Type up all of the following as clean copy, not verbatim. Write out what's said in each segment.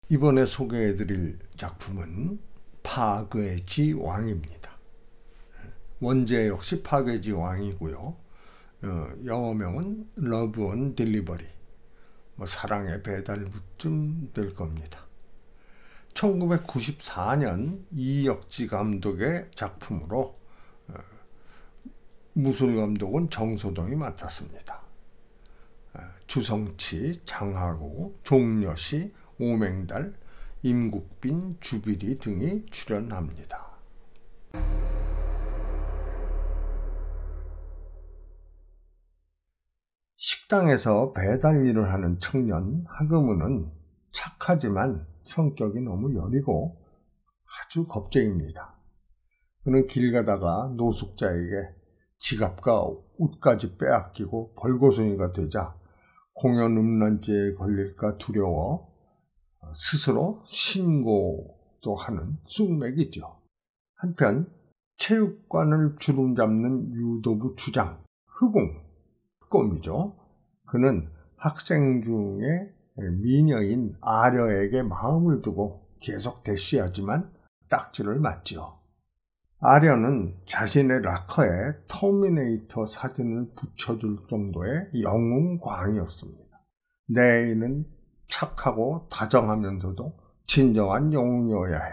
이번에 소개해드릴 작품은 파괴지 왕입니다. 원제 역시 파괴지 왕이고요. 영어명은 러브 온 딜리버리, 사랑의 배달부쯤 될 겁니다. 1994년 이역지 감독의 작품으로 무술 감독은 정소동이 맡았습니다. 주성치, 장하고, 종려시, 오맹달, 임국빈, 주비리 등이 출연합니다. 식당에서 배달 일을 하는 청년 하금우는 착하지만 성격이 너무 여리고 아주 겁쟁입니다. 그는 길 가다가 노숙자에게 지갑과 옷까지 빼앗기고 벌거숭이가 되자 공연 음란죄에 걸릴까 두려워 스스로 신고도 하는 쑥맥이죠. 한편 체육관을 주름잡는 유도부 주장 흑공이죠. 그는 학생 중에 미녀인 아려에게 마음을 두고 계속 대쉬하지만 딱지를 맞죠. 아려는 자신의 락커에 터미네이터 사진을 붙여줄 정도의 영웅광이었습니다. 내 애인은 착하고 다정하면서도 진정한 영웅이어야 해.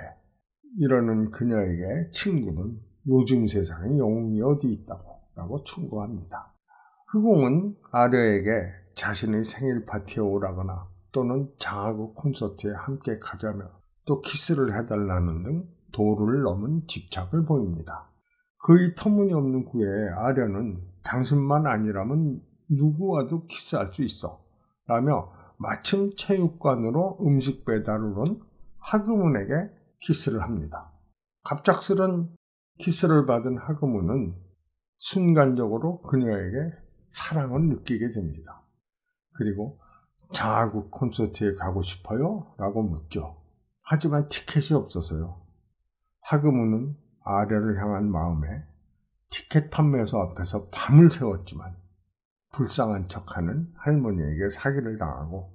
이러는 그녀에게 친구는 요즘 세상에 영웅이 어디 있다고 라고 충고합니다. 흑공은 아려에게 자신의 생일 파티에 오라거나 또는 장하고 콘서트에 함께 가자며 또 키스를 해달라는 등 도를 넘은 집착을 보입니다. 그의 터무니없는 구애에 아려는 당신만 아니라면 누구와도 키스할 수 있어 라며 마침 체육관으로 음식 배달을 온 하금운에게 키스를 합니다. 갑작스런 키스를 받은 하금운은 순간적으로 그녀에게 사랑을 느끼게 됩니다. 그리고 장하국 콘서트에 가고 싶어요? 라고 묻죠. 하지만 티켓이 없어서요. 하금우는 아려를 향한 마음에 티켓 판매소 앞에서 밤을 새웠지만 불쌍한 척하는 할머니에게 사기를 당하고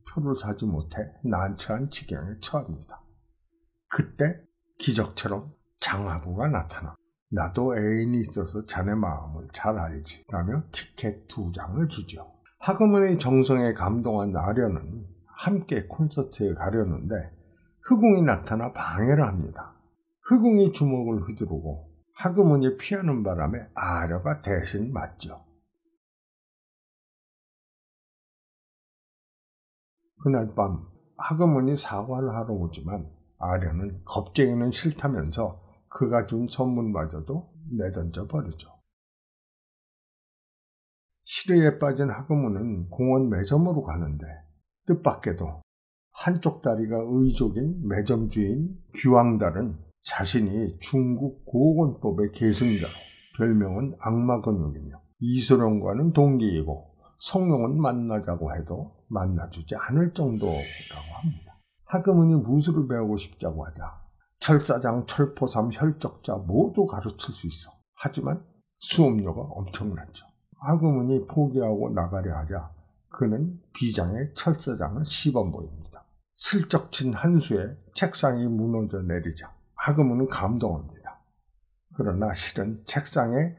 표를 사지 못해 난처한 지경에 처합니다. 그때 기적처럼 장하구가 나타나 나도 애인이 있어서 자네 마음을 잘 알지 라며 티켓 2장을 주죠. 하금운의 정성에 감동한 아려는 함께 콘서트에 가려는데 흑웅이 나타나 방해를 합니다. 흑웅이 주먹을 휘두르고 하금운이 피하는 바람에 아려가 대신 맞죠. 그날 밤 하금운이 사과를 하러 오지만 아려는 겁쟁이는 싫다면서 그가 준 선물마저도 내던져 버리죠. 시리에 빠진 하금운은 공원 매점으로 가는데 뜻밖에도 한쪽 다리가 의족인 매점 주인 귀왕달은 자신이 중국 고건법의 계승자로 별명은 악마근육이며 이소룡과는 동기이고 성룡은 만나자고 해도 만나주지 않을 정도라고 합니다. 하금운이 무술을 배우고 싶자고 하자 철사장, 철포삼, 혈적자 모두 가르칠 수 있어. 하지만 수업료가 엄청났죠. 하금운이 포기하고 나가려 하자 그는 비장의 철사장을 씹어보입니다. 슬쩍 친 한 수에 책상이 무너져 내리자 하금운은 감동합니다. 그러나 실은 책상에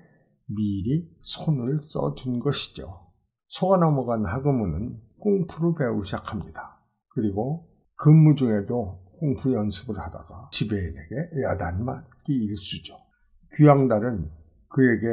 미리 손을 써둔 것이죠. 속아 넘어간 하금운은 꽁푸를 배우기 시작합니다. 그리고 근무 중에도 꽁푸 연습을 하다가 지배인에게 야단맞기 일쑤죠. 귀왕달은 그에게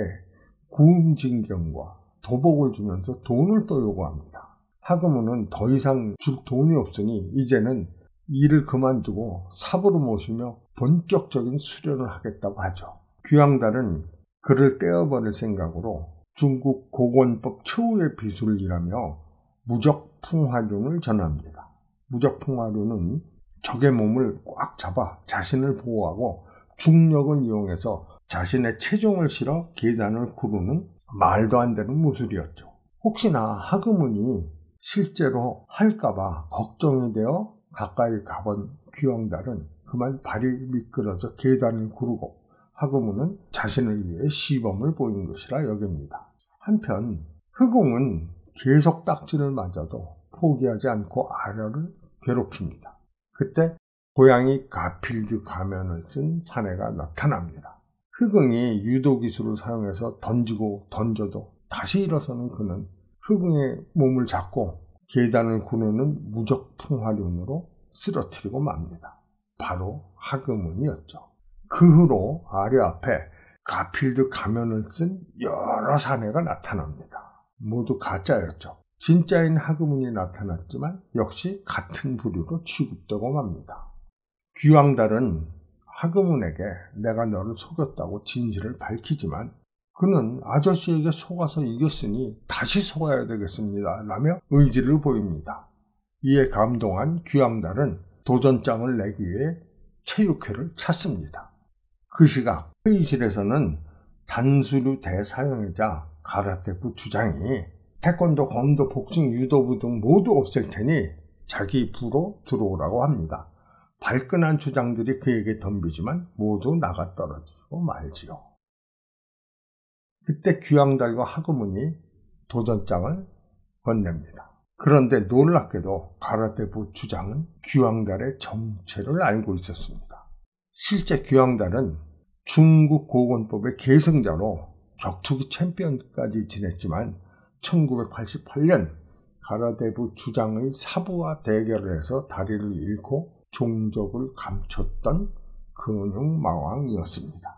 구음징경과 도복을 주면서 돈을 또 요구합니다. 하금운은 더 이상 줄 돈이 없으니 이제는 일을 그만두고 삽으로 모시며 본격적인 수련을 하겠다고 하죠. 귀왕달은 그를 떼어버릴 생각으로 중국 고건법 최후의 비술을 일하며 무적풍화륜을 전합니다. 무적풍화륜은 적의 몸을 꽉 잡아 자신을 보호하고 중력을 이용해서 자신의 체중을 실어 계단을 구르는 말도 안 되는 무술이었죠. 혹시나 하금운이 실제로 할까봐 걱정이 되어 가까이 가본 귀왕달은 그만 발이 미끄러져 계단을 구르고 하금운은 자신을 위해 시범을 보인 것이라 여깁니다. 한편 흑웅은 계속 딱지를 맞아도 포기하지 않고 아려를 괴롭힙니다. 그때 고양이 가필드 가면을 쓴 사내가 나타납니다. 흑응이 유도 기술을 사용해서 던지고 던져도 다시 일어서는 그는 흑응의 몸을 잡고 계단을 구르는 무적풍화륜으로 쓰러뜨리고 맙니다. 바로 하그문이었죠. 그 후로 아뢰 앞에 가필드 가면을 쓴 여러 사내가 나타납니다. 모두 가짜였죠. 진짜인 하그문이 나타났지만 역시 같은 부류로 취급되고 맙니다. 귀왕달은 하그문에게 내가 너를 속였다고 진실을 밝히지만 그는 아저씨에게 속아서 이겼으니 다시 속아야 되겠습니다 라며 의지를 보입니다. 이에 감동한 귀왕달은 도전장을 내기 위해 체육회를 찾습니다. 그 시각 회의실에서는 단수류 대사형이자 가라테부 주장이 태권도, 검도, 복싱, 유도부 등 모두 없앨 테니 자기 부로 들어오라고 합니다. 발끈한 주장들이 그에게 덤비지만 모두 나가 떨어지고 말지요. 그때 귀왕달과 하그문이 도전장을 건넵니다. 그런데 놀랍게도 가라테부 주장은 귀왕달의 정체를 알고 있었습니다. 실제 귀왕달은 중국 고건법의 계승자로 격투기 챔피언까지 지냈지만 1988년 가라테부 주장의 사부와 대결을 해서 다리를 잃고 종적을 감췄던 근육마왕이었습니다.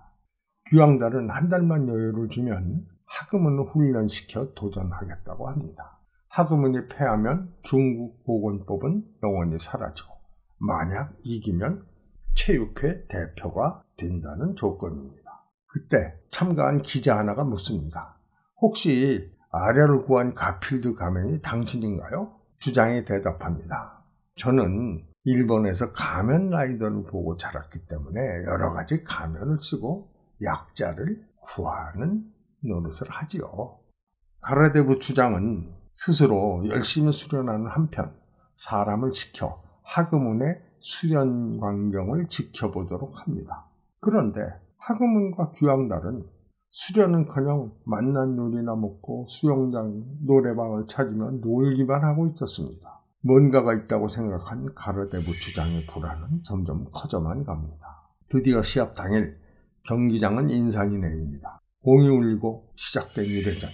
귀왕달은 한 달만 여유를 주면 하그문을 훈련시켜 도전하겠다고 합니다. 하그문이 패하면 중국 고건법은 영원히 사라지고 만약 이기면 체육회 대표가 된다는 조건입니다. 그때 참가한 기자 하나가 묻습니다. 혹시 아뢰를 구한 가필드 가면이 당신인가요? 주장이 대답합니다. 저는 일본에서 가면 라이더를 보고 자랐기 때문에 여러 가지 가면을 쓰고 약자를 구하는 노릇을 하지요. 가라테부 주장은 스스로 열심히 수련하는 한편 사람을 시켜 하그문의 수련 광경을 지켜보도록 합니다. 그런데 하그문과 귀왕달은 수련은커녕 맛난 요리나 먹고 수영장, 노래방을 찾으며 놀기만 하고 있었습니다. 뭔가가 있다고 생각한 가라테부 주장의 불안은 점점 커져만 갑니다. 드디어 시합 당일 경기장은 인산이 내립니다. 공이 울리고 시작된 1회전.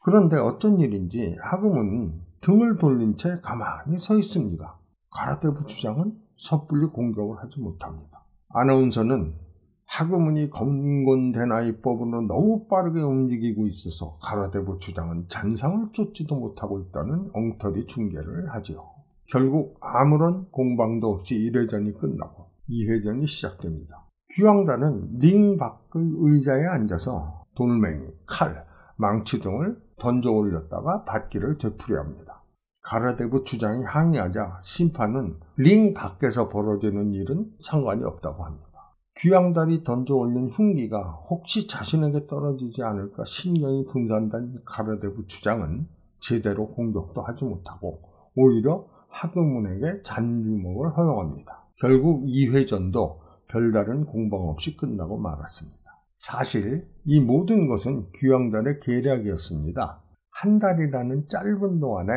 그런데 어쩐 일인지 하그문은 등을 돌린 채 가만히 서 있습니다. 가라테부 주장은 섣불리 공격을 하지 못합니다. 아나운서는 하그문이 검건대나이법으로 너무 빠르게 움직이고 있어서 가라테부 주장은 잔상을 쫓지도 못하고 있다는 엉터리 중계를 하지요. 결국 아무런 공방도 없이 1회전이 끝나고 2회전이 시작됩니다. 귀왕달은 링 밖의 의자에 앉아서 돌멩이, 칼, 망치 등을 던져 올렸다가 받기를 되풀이합니다. 가라테부 주장이 항의하자 심판은 링 밖에서 벌어지는 일은 상관이 없다고 합니다. 귀왕달이 던져 올린 흉기가 혹시 자신에게 떨어지지 않을까 신경이 분산된 가라테부 주장은 제대로 공격도 하지 못하고 오히려 하그문에게 잔주먹을 허용합니다. 결국 2회전도 별다른 공방 없이 끝나고 말았습니다. 사실 이 모든 것은 귀왕달의 계략이었습니다. 한 달이라는 짧은 동안에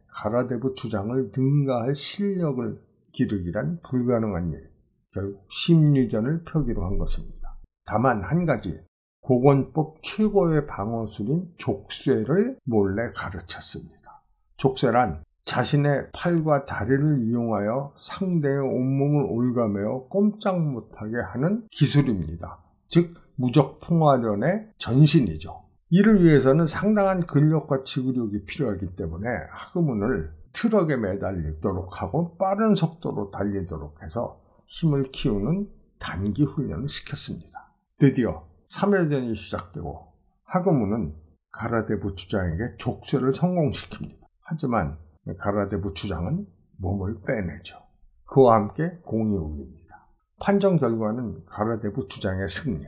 가라테부 주장을 능가할 실력을 기르기란 불가능한 일. 결국 심리전을 펴기로 한 것입니다. 다만 한 가지, 고건법 최고의 방어술인 족쇄를 몰래 가르쳤습니다. 족쇄란 자신의 팔과 다리를 이용하여 상대의 온몸을 올가매어 꼼짝 못하게 하는 기술입니다. 즉 무적풍화련의 전신이죠. 이를 위해서는 상당한 근력과 지구력이 필요하기 때문에 하그문을 트럭에 매달리도록 하고 빠른 속도로 달리도록 해서 힘을 키우는 단기 훈련을 시켰습니다. 드디어 3회전이 시작되고 하그문은 가라테부 주장에게 족쇄를 성공시킵니다. 하지만 가라테부 주장은 몸을 빼내죠. 그와 함께 공이 울립니다. 판정 결과는 가라테부 주장의 승리.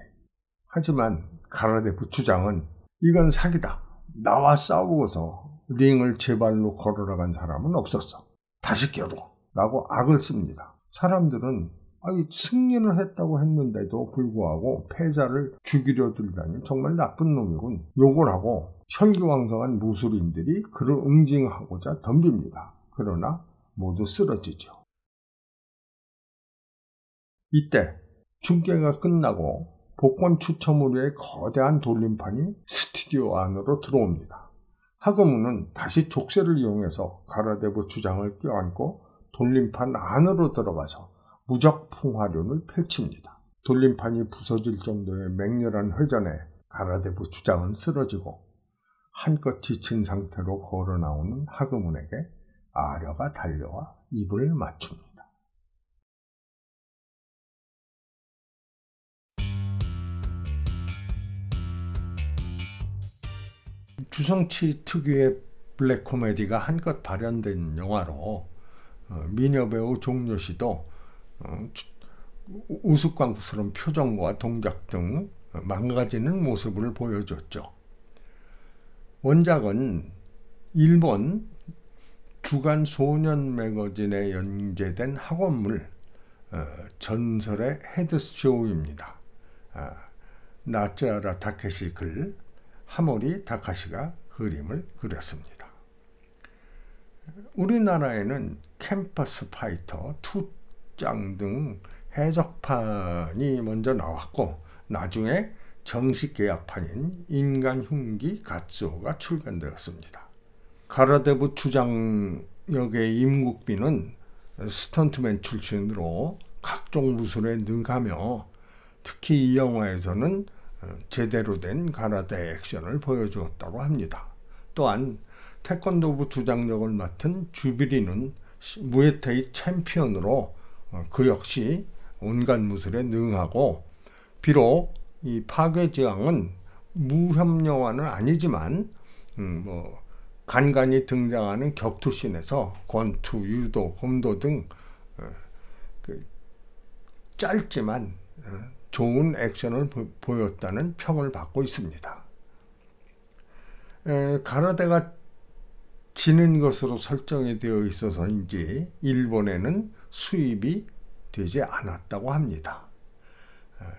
하지만 가라테부 주장은 이건 사기다. 나와 싸우고서 링을 제 발로 걸어나간 사람은 없었어. 다시 겨루. 라고 악을 씁니다. 사람들은 승리를 했다고 했는데도 불구하고 패자를 죽이려 들다니 정말 나쁜 놈이군. 욕을 하고 혈기왕성한 무술인들이 그를 응징하고자 덤빕니다. 그러나 모두 쓰러지죠. 이때 중계가 끝나고 복권 추첨을 위해 거대한 돌림판이 스튜디오 안으로 들어옵니다. 하그문은 다시 족쇄를 이용해서 가라데브 주장을 껴안고 돌림판 안으로 들어가서 무적풍화륜을 펼칩니다. 돌림판이 부서질 정도의 맹렬한 회전에 가라데브 주장은 쓰러지고 한껏 지친 상태로 걸어 나오는 하그문에게 아려가 달려와 입을 맞춥니다. 주성치 특유의 블랙 코미디가 한껏 발현된 영화로 미녀 배우 종려 씨도 우스꽝스러운 표정과 동작 등 망가지는 모습을 보여줬죠. 원작은 일본 주간 소년 매거진에 연재된 학원물 전설의 헤드쇼입니다. 나츠하라 타케시 글, 하모리 다카시가 그림을 그렸습니다. 우리나라에는 캠퍼스 파이터, 투짱 등 해적판이 먼저 나왔고 나중에 정식 계약판인 인간 흉기 가츠오가 출간되었습니다. 가라데브 주장 역의 임국빈은 스턴트맨 출신으로 각종 무술에 능하며 특히 이 영화에서는 제대로 된 가라데 액션을 보여주었다고 합니다. 또한 태권도부 주장력을 맡은 주비리는 무에타이 챔피언으로 그 역시 온갖 무술에 능하고 비록 이 파괴지왕은 무협영화는 아니지만 간간히 등장하는 격투씬에서 권투, 유도, 검도 등 짧지만 좋은 액션을 보였다는 평을 받고 있습니다. 가라데가 지는 것으로 설정이 되어 있어서인지 일본에는 수입이 되지 않았다고 합니다.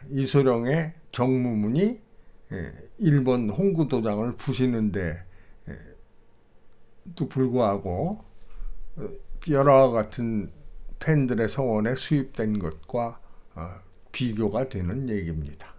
이소룡의 정무문이 일본 홍구도장을 부시는데 또 불구하고 여러 같은 팬들의 성원에 수입된 것과 비교가 되는 얘기입니다.